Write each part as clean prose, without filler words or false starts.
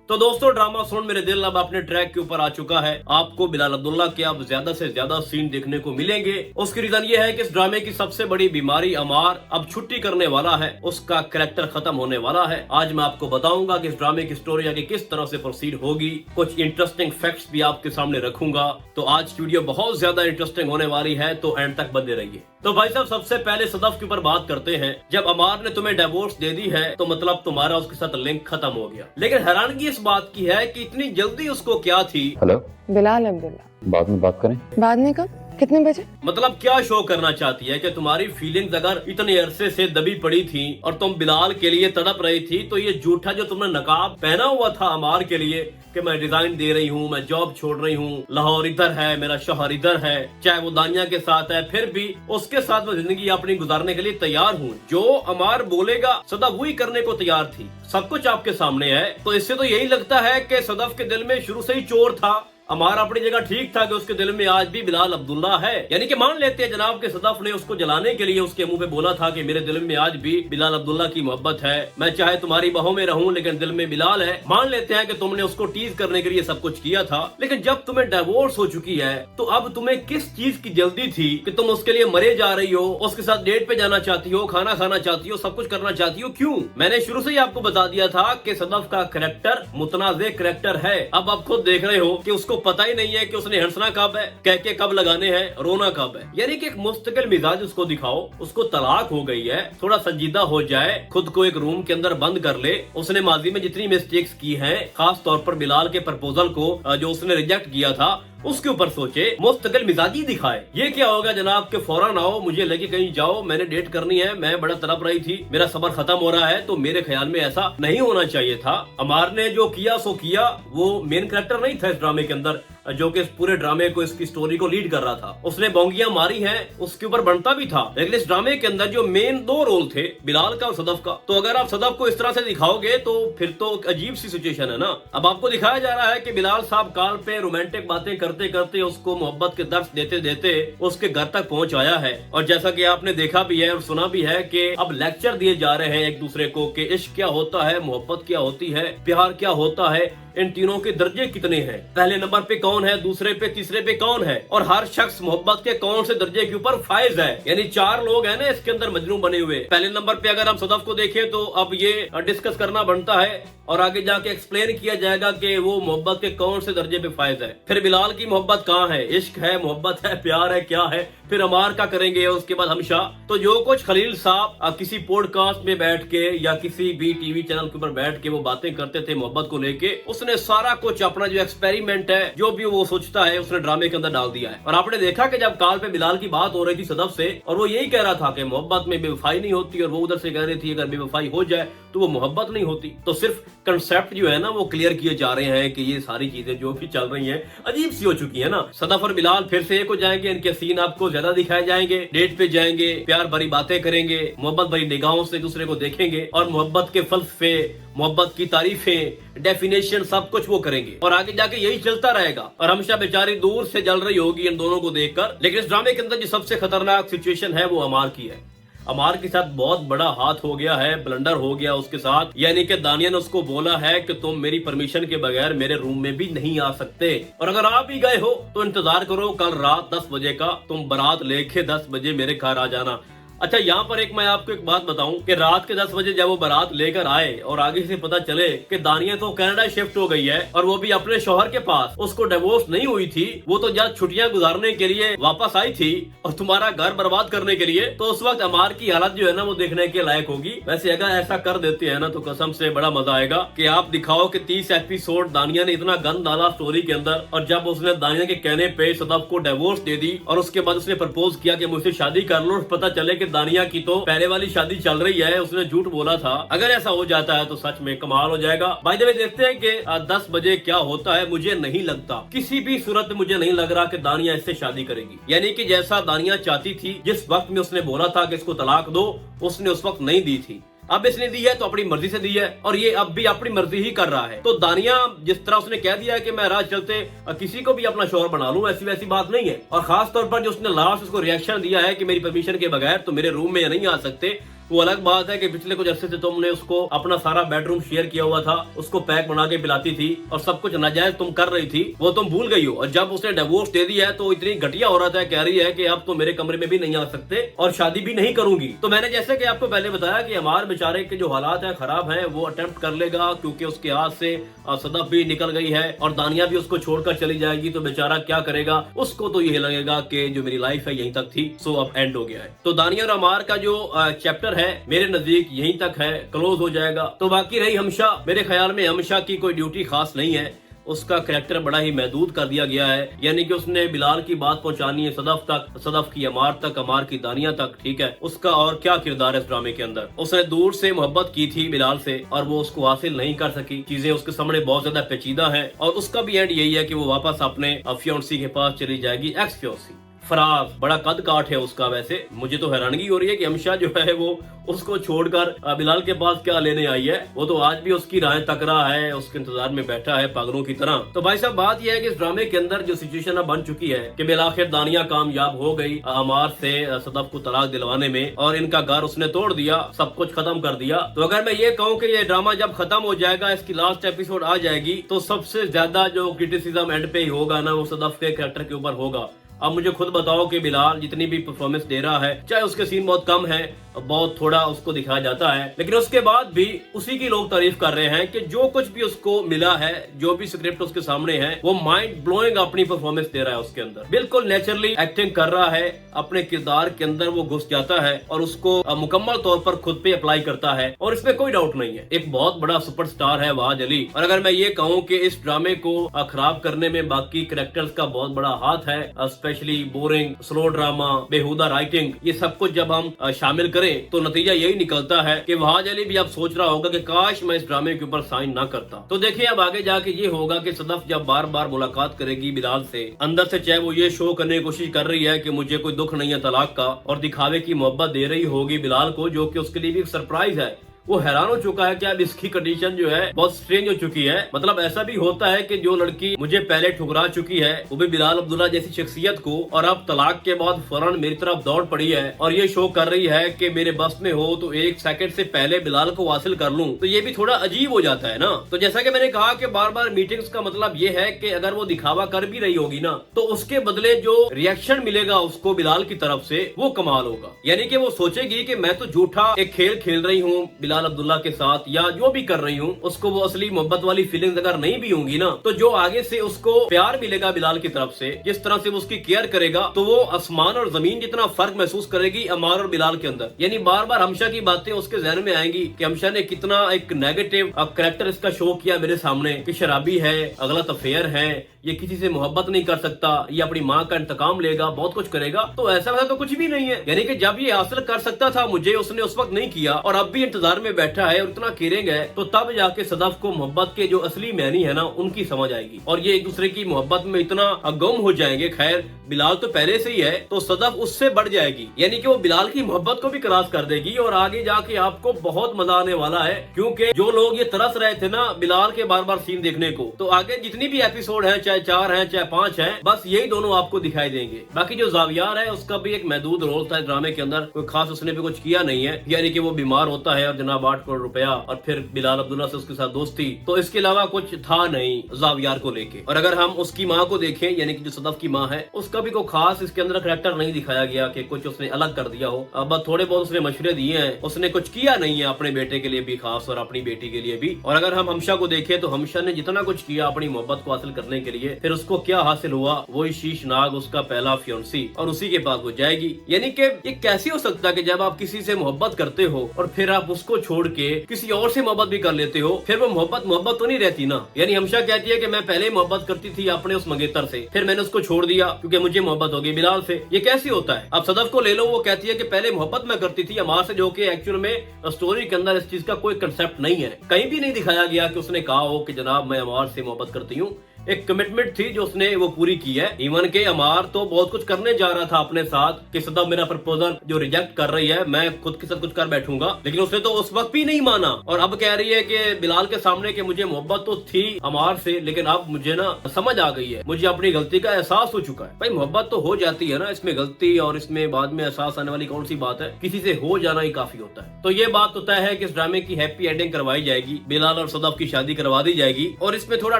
तो दोस्तों ड्रामा सुन मेरे दिल अब अपने ट्रैक के ऊपर आ चुका है। आपको बिलाल अब्दुल्ला के अब ज्यादा से ज्यादा सीन देखने को मिलेंगे। उसकी रीजन ये है कि इस ड्रामे की सबसे बड़ी बीमारी अमार अब छुट्टी करने वाला है, उसका कैरेक्टर खत्म होने वाला है। आज मैं आपको बताऊंगा कि इस ड्रामे की स्टोरी आगे किस तरह से प्रोसीड होगी। कुछ इंटरेस्टिंग फैक्ट्स भी आपके सामने रखूंगा। तो आज की वीडियो बहुत ज्यादा इंटरेस्टिंग होने वाली है, तो एंड तक बने रहिए। तो भाई साहब सबसे पहले सदफ के ऊपर बात करते हैं। जब अमार ने तुम्हें डिवोर्स दे दी है तो मतलब तुम्हारा उसके साथ लिंक खत्म हो गया। लेकिन हैरानगी इस बात की है कि इतनी जल्दी उसको क्या थी। हेलो, बिलाल अब्दुल्ला। बाद में बात करें। बाद में कब, कितने बजे? मतलब क्या शो करना चाहती है कि तुम्हारी फीलिंग्स अगर इतने अरसे से दबी पड़ी थी और तुम बिलाल के लिए तड़प रही थी, तो ये झूठा जो तुमने नकाब पहना हुआ था अमार के लिए कि मैं रिजाइन दे रही हूँ, मैं जॉब छोड़ रही हूँ, लाहौर इधर है, मेरा शोहर इधर है, चाहे वो दानिया के साथ है, फिर भी उसके साथ मैं जिंदगी अपनी गुजारने के लिए तैयार हूँ। जो अमार बोलेगा सदफ वही करने को तैयार थी। सब कुछ आपके सामने है। तो इससे तो यही लगता है कि सदफ के दिल में शुरू से ही चोर था। अमार अपनी जगह ठीक था कि उसके दिल में आज भी बिलाल अब्दुल्ला है। यानी कि मान लेते हैं जनाब के सदफ ने उसको जलाने के लिए उसके मुंह पे बोला था कि मेरे दिल में आज भी बिलाल अब्दुल्ला की मोहब्बत है, मैं चाहे तुम्हारी बाहों में रहूं लेकिन दिल में बिलाल है। मान लेते हैं कि तुमने उसको टीज करने के लिए सब कुछ किया था, लेकिन जब तुम्हें डिवोर्स हो चुकी है तो अब तुम्हें किस चीज की जल्दी थी कि तुम उसके लिए मरे जा रही हो, उसके साथ डेट पे जाना चाहती हो, खाना खाना चाहती हो, सब कुछ करना चाहती हो? क्यों? मैंने शुरू से ही आपको बता दिया था कि सदफ का करैक्टर मुतनाज़े करैक्टर है। अब आप खुद देख रहे हो कि उसको पता ही नहीं है कि उसने हंसना कब है, कह के कब लगाने हैं, रोना कब है। यानी कि एक मुस्तकिल मिजाज उसको दिखाओ। उसको तलाक हो गई है, थोड़ा संजीदा हो जाए, खुद को एक रूम के अंदर बंद कर ले। उसने माजी में जितनी मिस्टेक्स की हैं, खास तौर पर बिलाल के प्रपोजल को जो उसने रिजेक्ट किया था उसके ऊपर सोचे, मुस्तकिल मिजाजी दिखाए। ये क्या होगा जनाब के फौरन आओ, मुझे लगे कहीं जाओ, मैंने डेट करनी है, मैं बड़ा तड़प रही थी, मेरा सबर खत्म हो रहा है। तो मेरे ख्याल में ऐसा नहीं होना चाहिए था। अमार ने जो किया सो किया। वो मेन कैरेक्टर नहीं था इस ड्रामे के अंदर जो कि इस पूरे ड्रामे को, इसकी स्टोरी को लीड कर रहा था। उसने बोंगियां मारी हैं, उसके ऊपर बनता भी था। लेकिन इस ड्रामे के अंदर जो मेन दो रोल थे बिलाल का और सदफ का, तो अगर आप सदफ को इस तरह से दिखाओगे तो फिर तो अजीब सी सिचुएशन है ना। अब आपको दिखाया जा रहा है कि बिलाल साहब कॉल पे रोमांटिक बातें करते करते उसको मोहब्बत के दर्द देते देते उसके घर तक पहुंच आया है। और जैसा कि आपने देखा भी है और सुना भी है कि अब लेक्चर दिए जा रहे हैं एक दूसरे को कि इश्क क्या होता है, मोहब्बत क्या होती है, प्यार क्या होता है, इन तीनों के दर्जे कितने हैं, पहले नंबर पे कौन है, दूसरे पे, तीसरे पे कौन है, और हर शख्स मोहब्बत के कौन से दर्जे के ऊपर फायज है। यानी चार लोग हैं ना इसके अंदर मजनू बने हुए। पहले नंबर पे अगर हम सदफ को देखें तो अब ये डिस्कस करना बनता है और आगे जाके एक्सप्लेन किया जाएगा कि वो मोहब्बत के कौन से दर्जे पे फायज है। फिर बिलाल की मोहब्बत कहाँ है, इश्क है, मोहब्बत है, प्यार है, क्या है। फिर अमार का करेंगे, उसके बाद हमशा। तो जो कुछ खलील साहब किसी पॉडकास्ट में बैठ के या किसी भी टीवी चैनल के ऊपर बैठ के वो बातें करते थे मोहब्बत को लेके, उसने सारा कुछ अपना जो एक्सपेरिमेंट है, जो भी वो सोचता है, उसने ड्रामे के अंदर डाल दिया है। और आपने देखा कि जब कॉल पे बिलाल की बात हो रही थी सदफ से, और वो यही कह रहा था कि मोहब्बत में बेवफाई नहीं होती, और वो उधर से कह रही थी अगर बेवफाई हो जाए तो वो मोहब्बत नहीं होती। तो सिर्फ कंसेप्ट जो है ना वो क्लियर किए जा रहे हैं कि ये सारी चीजें जो भी चल रही हैं अजीब सी हो चुकी है ना। सदफ और बिलाल फिर से एक हो जाएंगे, इनके सीन आपको ज्यादा दिखाए जाएंगे, डेट पे जाएंगे, प्यार भरी बातें करेंगे, मोहब्बत भरी निगाहों से दूसरे को देखेंगे, और मोहब्बत के फलसफे, मोहब्बत की तारीफें, डेफिनेशन, सब कुछ वो करेंगे। और आगे जाके यही चलता रहेगा। और हमेशा बेचारी दूर से जल रही होगी इन दोनों को देखकर। लेकिन इस ड्रामे के अंदर जो सबसे खतरनाक सिचुएशन है वो अमार की है। अमार के साथ बहुत बड़ा हाथ हो गया है, ब्लंडर हो गया उसके साथ। यानी कि दानिया ने उसको बोला है कि तुम मेरी परमिशन के बगैर मेरे रूम में भी नहीं आ सकते, और अगर आप भी गए हो तो इंतजार करो, कल रात 10 बजे का तुम बारात लेके 10 बजे मेरे घर आ जाना। अच्छा, यहाँ पर मैं आपको एक बात बताऊं कि रात के 10 बजे जब वो बारात लेकर आए और आगे से पता चले कि दानिया तो कनाडा शिफ्ट हो गई है और वो भी अपने शौहर के पास, उसको डिवोर्स नहीं हुई थी, वो तो जब छुट्टियां गुजारने के लिए वापस आई थी और तुम्हारा घर बर्बाद करने के लिए, तो उस वक्त अमार की हालत जो है ना वो देखने के लायक होगी। वैसे अगर ऐसा कर देते हैं ना तो कसम से बड़ा मजा आएगा कि आप दिखाओ कि 30 एपिसोड दानिया ने इतना गंद डाला स्टोरी के अंदर, और जब उसने दानिया के कहने पे सदफ को डिवोर्स दे दी और उसके बाद उसने प्रपोज किया कि मुझसे शादी कर लो, पता चले कि दानिया की तो पहले वाली शादी चल रही है, उसने झूठ बोला था। अगर ऐसा हो जाता है तो सच में कमाल हो जाएगा। बाय द वे देखते हैं कि 10 बजे क्या होता है। मुझे नहीं लगता, किसी भी सूरत में मुझे नहीं लग रहा कि दानिया इससे शादी करेगी। यानी कि जैसा दानिया चाहती थी, जिस वक्त में उसने बोला था कि इसको तलाक दो, उसने उस वक्त नहीं दी थी। अब इसने दी है तो अपनी मर्जी से दी है, और ये अब भी अपनी मर्जी ही कर रहा है। तो दानिया जिस तरह उसने कह दिया है कि मैं रात चलते किसी को भी अपना शौहर बना लूं, ऐसी वैसी बात नहीं है। और खास तौर पर जो उसने लास्ट उसको रिएक्शन दिया है कि मेरी परमिशन के बगैर तो मेरे रूम में नहीं आ सकते, वो अलग बात है कि पिछले कुछ अरसे से तुमने उसको अपना सारा बेडरूम शेयर किया हुआ था, उसको पैक बना के पिलाती थी और सब कुछ नाजायज तुम कर रही थी, वो तुम भूल गई हो। और जब उसने डिवोर्स दे दिया है तो इतनी घटिया औरत है, कह रही है कि अब तो मेरे कमरे में भी नहीं आ सकते और शादी भी नहीं करूंगी। तो मैंने जैसे कि आपको पहले बताया कि हमारे बेचारे के जो हालात है खराब है, वो अटेम्प्ट कर लेगा क्योंकि उसके हाथ से सदफ भी निकल गई है और दानिया भी उसको छोड़कर चली जाएगी। तो बेचारा क्या करेगा, उसको तो यही लगेगा कि जो मेरी लाइफ है यहीं तक थी, सो अब एंड हो गया है। तो दानिया और अमार का जो चैप्टर है मेरे नजदीक यहीं तक है, क्लोज हो जाएगा। तो बाकी रही हमशा, मेरे ख्याल में हमशा की कोई ड्यूटी खास नहीं है, उसका कैरेक्टर बड़ा ही महदूद कर दिया गया है। यानी कि उसने बिलाल की बात पहुंचानी है सदफ तक, सदफ की अमार तक, अमार की दानिया तक, ठीक है। उसका और क्या किरदार है इस ड्रामे के अंदर। उसने दूर से मोहब्बत की थी बिलाल से और वो उसको हासिल नहीं कर सकी, चीजें उसके सामने बहुत ज्यादा पेचीदा है और उसका भी एंड यही है कि वो वापस अपने फियोंसी के पास चली जाएगी, एक्स फियोंसी। फराज बड़ा कद काठ है उसका। वैसे मुझे तो हैरानगी हो रही है कि हमशा जो है वो उसको छोड़कर बिलाल के पास क्या लेने आई है। वो तो आज भी उसकी राह तक रहा है, उसके इंतजार में बैठा है पागलों की तरह। तो भाई साहब बात यह है कि इस ड्रामे के अंदर जो सिचुएशन अब बन चुकी है कि बिलाखिर दानिया कामयाब हो गई अमार से सदफ को तलाक दिलवाने में और इनका घर उसने तोड़ दिया, सब कुछ खत्म कर दिया। तो अगर मैं ये कहूँ कि ये ड्रामा जब खत्म हो जाएगा, इसकी लास्ट एपिसोड आ जाएगी, तो सबसे ज्यादा जो क्रिटिसिज्म एंड पे ही होगा ना, वो सदफ के कैरेक्टर के ऊपर होगा। अब मुझे खुद बताओ कि बिलाल जितनी भी परफॉर्मेंस दे रहा है, चाहे उसके सीन बहुत कम है, बहुत थोड़ा उसको दिखाया जाता है, लेकिन उसके बाद भी उसी की लोग तारीफ कर रहे हैं कि जो कुछ भी उसको मिला है, जो भी स्क्रिप्ट उसके सामने है, वो माइंड ब्लोइंग अपनी परफॉर्मेंस दे रहा है उसके अंदर। बिल्कुल नेचुरली एक्टिंग कर रहा है, अपने किरदार के अंदर वो घुस जाता है और उसको मुकम्मल तौर पर खुद पे अप्लाई करता है और इसमें कोई डाउट नहीं है, एक बहुत बड़ा सुपरस्टार है वहाज अली। और अगर मैं ये कहूँ कि इस ड्रामे को खराब करने में बाकी कैरेक्टर्स का बहुत बड़ा हाथ है, स्पेशली बोरिंग, स्लो ड्रामा, बेहुदा राइटिंग, ये सब कुछ जब हम शामिल करें तो नतीजा यही निकलता है कि वहाज अली भी अब सोच रहा होगा कि काश मैं इस ड्रामे के ऊपर साइन ना करता। तो देखिए अब आगे जाके ये होगा कि सदफ जब बार बार मुलाकात करेगी बिलाल से, अंदर से चाहे वो ये शो करने की कोशिश कर रही है कि मुझे कोई दुख नहीं है तलाक का, और दिखावे की मोहब्बत दे रही होगी बिलाल को, जो कि उसके लिए भी एक सरप्राइज है। वो हैरान हो चुका है कि अब इसकी कंडीशन जो है बहुत स्ट्रेंज हो चुकी है। मतलब ऐसा भी होता है कि जो लड़की मुझे पहले ठुकरा चुकी है, वो भी बिलाल अब्दुल्ला जैसी शख्सियत को, और अब तलाक के बाद फौरन मेरी तरफ दौड़ पड़ी है और ये शो कर रही है कि मेरे बस में हो तो एक सेकंड से पहले बिलाल को हासिल कर लूं, तो ये भी थोड़ा अजीब हो जाता है ना। तो जैसा कि मैंने कहा कि बार बार मीटिंग्स का मतलब ये है कि अगर वो दिखावा कर भी रही होगी ना, तो उसके बदले जो रिएक्शन मिलेगा उसको बिलाल की तरफ से, वो कमाल होगा। यानी कि वो सोचेगी कि मैं तो झूठा एक खेल खेल रही हूँ बिलाल अब्दुल्ला के साथ, या जो भी कर रही हूँ, उसको वो असली मोहब्बत वाली फीलिंग्स अगर नहीं भी होंगी ना, तो जो आगे से उसको प्यार मिलेगा बिलाल की तरफ से, जिस तरह से वो उसकी केयर करेगा, तो वो आसमान और जमीन जितना फर्क महसूस करेगी अमार और बिलाल के अंदर। यानी बार बार हमशा की बातें उसके जहन में आएंगी कि हमशा ने कितना एक नेगेटिव कैरेक्टर इसका शो किया मेरे सामने, कि शराबी है, गलत अफेयर है, ये किसी से मोहब्बत नहीं कर सकता, ये अपनी माँ का इंतकाम लेगा, बहुत कुछ करेगा। तो ऐसा वैसा तो कुछ भी नहीं है। यानी कि जब ये हासिल कर सकता था मुझे, उसने उस वक्त नहीं किया और अब भी इंतजार में बैठा है और इतना केयरिंग है, तो तब जाके सदफ को मोहब्बत के जो असली मैनी है ना, उनकी समझ आएगी और ये एक दूसरे की मोहब्बत में इतना गुम हो जाएंगे। खैर बिलाल तो पहले से ही है, तो सदफ उससे बढ़ जाएगी, यानी कि वो बिलाल की मोहब्बत को भी क्रॉस कर देगी और आगे जाके आपको बहुत मजा आने वाला है। क्योंकि जो लोग ये तरस रहे थे ना बिलाल के बार बार सीन देखने को, तो आगे जितनी भी एपिसोड है, चाहे 4 है चाहे 5 है, बस यही दोनों आपको दिखाई देंगे। बाकी जो जावियार है उसका भी एक महदूद रोल था ड्रामे के अंदर, कोई खास उसने भी कुछ किया नहीं है। यानी कि वो बीमार होता है और जनाब 8 करोड़ रुपया और फिर बिलाल अब्दुल्ला से उसके साथ दोस्ती, तो इसके अलावा कुछ था नहीं जावियार को लेके। और अगर हम उसकी माँ को देखें, यानी कि जो सदफ की माँ है, उसका भी कोई खास इसके अंदर कैरेक्टर नहीं दिखाया गया कि कुछ उसने अलग कर दिया हो। अब थोड़े बहुत उसने मशवरे दिए हैं, उसने कुछ किया नहीं है अपने बेटे के लिए भी खास और अपनी बेटी के लिए भी। और अगर हम हमशा को देखें तो हमशा ने जितना कुछ किया अपनी मोहब्बत को हासिल करने के लिए, फिर उसको क्या हासिल हुआ, वही शीश नाग उसका पहला फियोंसी, और उसी के पास वो जाएगी। यानी कि ये कैसे हो सकता है कि जब आप किसी से मोहब्बत करते हो और फिर आप उसको छोड़ के किसी और से मोहब्बत भी कर लेते हो, फिर वो मोहब्बत तो नहीं रहती ना। यानी हमशा कहती है कि मैं पहले मोहब्बत करती थी अपने उस मंगेतर से, फिर मैंने उसको छोड़ दिया क्योंकि मुझे मोहब्बत हो गई बिलाल से। ये कैसे होता है? अब सदफ को ले लो, वो कहती है कि पहले मोहब्बत मैं करती थी अमार से, जो कि एक्चुअल में स्टोरी के अंदर इस चीज का कोई कंसेप्ट नहीं है, कहीं भी नहीं दिखाया गया कि उसने कहा हो कि जनाब मैं अमार से मोहब्बत करती हूँ। एक कमिटमेंट थी जो उसने वो पूरी की है। इवन के अमार तो बहुत कुछ करने जा रहा था अपने साथ कि सदफ मेरा प्रपोजल जो रिजेक्ट कर रही है मैं खुद के साथ कुछ कर बैठूंगा, लेकिन उसने तो उस वक्त भी नहीं माना और अब कह रही है कि बिलाल के सामने कि मुझे मोहब्बत तो थी अमार से, लेकिन अब मुझे ना समझ आ गई है, मुझे अपनी गलती का एहसास हो चुका है। भाई मोहब्बत तो हो जाती है ना, इसमें गलती और इसमें बाद में एहसास आने वाली कौन सी बात है, किसी से हो जाना ही काफी होता है। तो ये बात तो तय है कि इस ड्रामे की हैप्पी एंडिंग करवाई जाएगी, बिलाल और सदफ की शादी करवा दी जाएगी और इसमें थोड़ा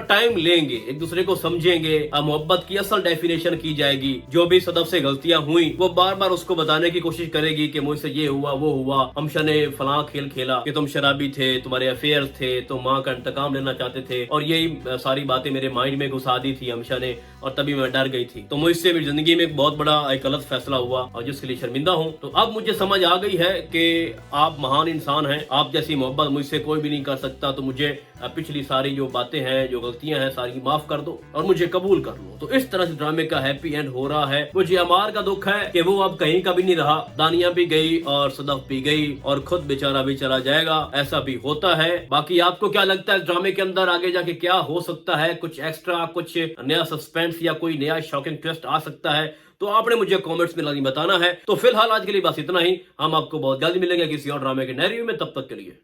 टाइम लेंगे, एक दूसरे को समझेंगे, मोहब्बत की असल डेफिनेशन की जाएगी। जो भी सदफ से गलतियां हुई वो बार बार उसको बताने की कोशिश करेगी कि मुझसे ये हुआ वो हुआ, हमशा ने फलां खेल खेला कि तुम शराबी थे, तुम्हारे अफेयर थे, तुम माँ का इंतकाम लेना चाहते थे और यही सारी बातें मेरे माइंड में घुसा दी थी हमशा ने और तभी मैं डर गई थी। तो मुझसे मेरी जिंदगी में एक बहुत बड़ा एक गलत फैसला हुआ और जिसके लिए शर्मिंदा हूँ। तो अब मुझे समझ आ गई है कि आप महान इंसान हैं, आप जैसी मोहब्बत मुझसे कोई भी नहीं कर सकता। तो मुझे पिछली सारी जो बातें हैं, जो गलतियां हैं, सारी माफ कर दो और मुझे कबूल कर लो। तो इस तरह से ड्रामे का हैप्पी एंड हो रहा है। मुझे अमार का दुख है कि वो अब कहीं का भी नहीं रहा, दानिया भी गई और सदफ भी गई और खुद बेचारा भी चला जाएगा, ऐसा भी होता है। बाकी आपको क्या लगता है ड्रामे के अंदर आगे जाके क्या हो सकता है, कुछ एक्स्ट्रा, कुछ नया सस्पेंस या कोई नया शॉकिंग ट्विस्ट आ सकता है, तो आपने मुझे कमेंट्स में लाजमी बताना है। तो फिलहाल आज के लिए बस इतना ही, हम आपको बहुत जल्द मिलेंगे किसी और ड्रामे के नए रिव्यू में, तब तक के लिए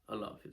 अल्लाह हाफिज।